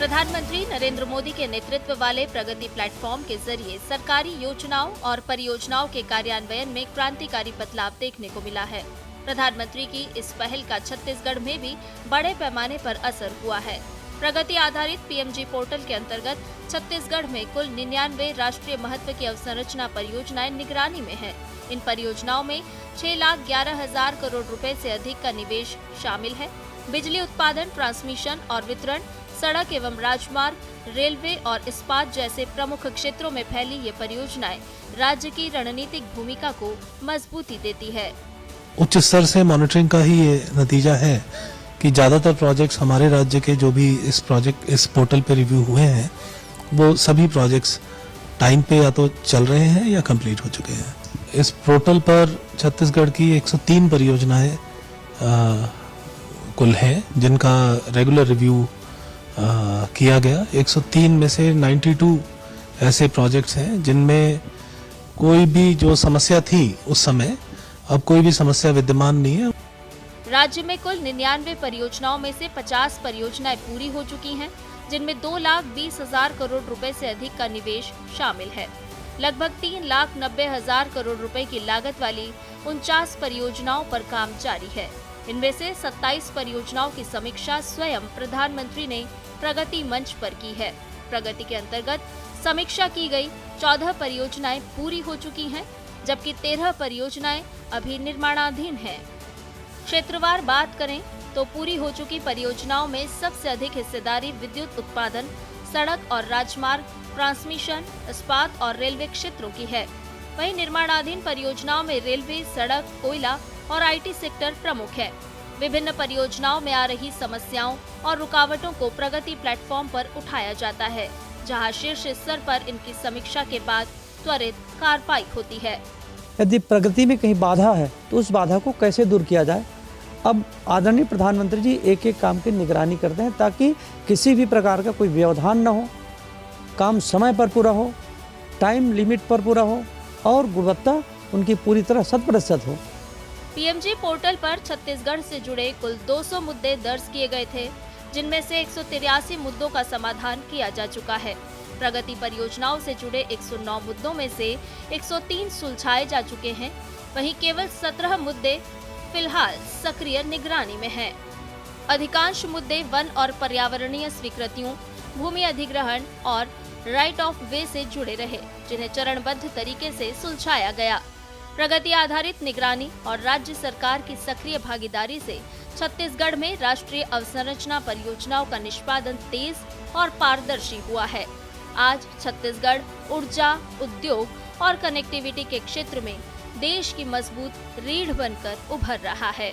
प्रधानमंत्री नरेंद्र मोदी के नेतृत्व वाले प्रगति प्लेटफॉर्म के जरिए सरकारी योजनाओं और परियोजनाओं के कार्यान्वयन में क्रांतिकारी बदलाव देखने को मिला है। प्रधानमंत्री की इस पहल का छत्तीसगढ़ में भी बड़े पैमाने पर असर हुआ है। प्रगति आधारित पीएमजी पोर्टल के अंतर्गत छत्तीसगढ़ में कुल 99 राष्ट्रीय महत्व की अवसंरचना परियोजनाएं निगरानी में हैं। इन परियोजनाओं में 6,11,000 करोड़ रुपए से अधिक का निवेश शामिल है। बिजली उत्पादन, ट्रांसमिशन और वितरण, सड़क एवं राजमार्ग, रेलवे और इस्पात जैसे प्रमुख क्षेत्रों में फैली ये परियोजनाएं राज्य की रणनीतिक भूमिका को मजबूती देती है। उच्च स्तर से मॉनिटरिंग का ही ये नतीजा है कि ज्यादातर प्रोजेक्ट्स हमारे राज्य के जो भी इस पोर्टल पे रिव्यू हुए हैं वो सभी प्रोजेक्ट्स टाइम पे या तो चल रहे हैं या कंप्लीट हो चुके हैं। इस पोर्टल पर छत्तीसगढ़ की 103 परियोजनाएं कुल हैं जिनका रेगुलर रिव्यू किया गया। 103 में से 92 ऐसे प्रोजेक्ट्स हैं जिनमें कोई भी जो समस्या थी उस समय अब कोई भी समस्या विद्यमान नहीं है। राज्य में कुल 99 परियोजनाओं में से 50 परियोजनाएं पूरी हो चुकी हैं, जिनमें 2,20,000 करोड़ रुपए से अधिक का निवेश शामिल है। लगभग 3,90,000 करोड़ रुपए की लागत वाली 49 परियोजनाओं पर काम जारी है। इनमें से 27 परियोजनाओं की समीक्षा स्वयं प्रधानमंत्री ने प्रगति मंच पर की है। प्रगति के अंतर्गत समीक्षा की गई 14 परियोजनाएं पूरी हो चुकी हैं, जबकि 13 परियोजनाएं अभी निर्माणाधीन हैं। क्षेत्रवार बात करें तो पूरी हो चुकी परियोजनाओं में सबसे अधिक हिस्सेदारी विद्युत उत्पादन, सड़क और राजमार्ग, ट्रांसमिशन, इस्पात और रेलवे क्षेत्रों की है। वहीं निर्माणाधीन परियोजनाओं में रेलवे, सड़क, कोयला और आईटी सेक्टर प्रमुख है। विभिन्न परियोजनाओं में आ रही समस्याओं और रुकावटों को प्रगति प्लेटफॉर्म पर उठाया जाता है, जहां शीर्ष स्तर पर इनकी समीक्षा के बाद त्वरित कार्रवाई होती है। यदि प्रगति में कहीं बाधा है तो उस बाधा को कैसे दूर किया जाए। अब आदरणीय प्रधानमंत्री जी एक एक काम की निगरानी करते हैं ताकि किसी भी प्रकार का कोई व्यवधान न हो, काम समय पर पूरा हो, टाइम लिमिट पर पूरा हो और गुणवत्ता उनकी पूरी तरह 100% हो। पीएमजी पोर्टल पर छत्तीसगढ़ से जुड़े कुल 200 मुद्दे दर्ज किए गए थे, जिनमें से 183 मुद्दों का समाधान किया जा चुका है। प्रगति परियोजनाओं से जुड़े 109 मुद्दों में से 103 सुलझाए जा चुके हैं। वहीं केवल 17 मुद्दे फिलहाल सक्रिय निगरानी में हैं। अधिकांश मुद्दे वन और पर्यावरणीय स्वीकृतियों, भूमि अधिग्रहण और राइट ऑफ वे से जुड़े रहे, जिन्हें चरणबद्ध तरीके से सुलझाया गया। प्रगति आधारित निगरानी और राज्य सरकार की सक्रिय भागीदारी से छत्तीसगढ़ में राष्ट्रीय अवसंरचना परियोजनाओं का निष्पादन तेज और पारदर्शी हुआ है। आज छत्तीसगढ़ ऊर्जा, उद्योग और कनेक्टिविटी के क्षेत्र में देश की मजबूत रीढ़ बनकर उभर रहा है।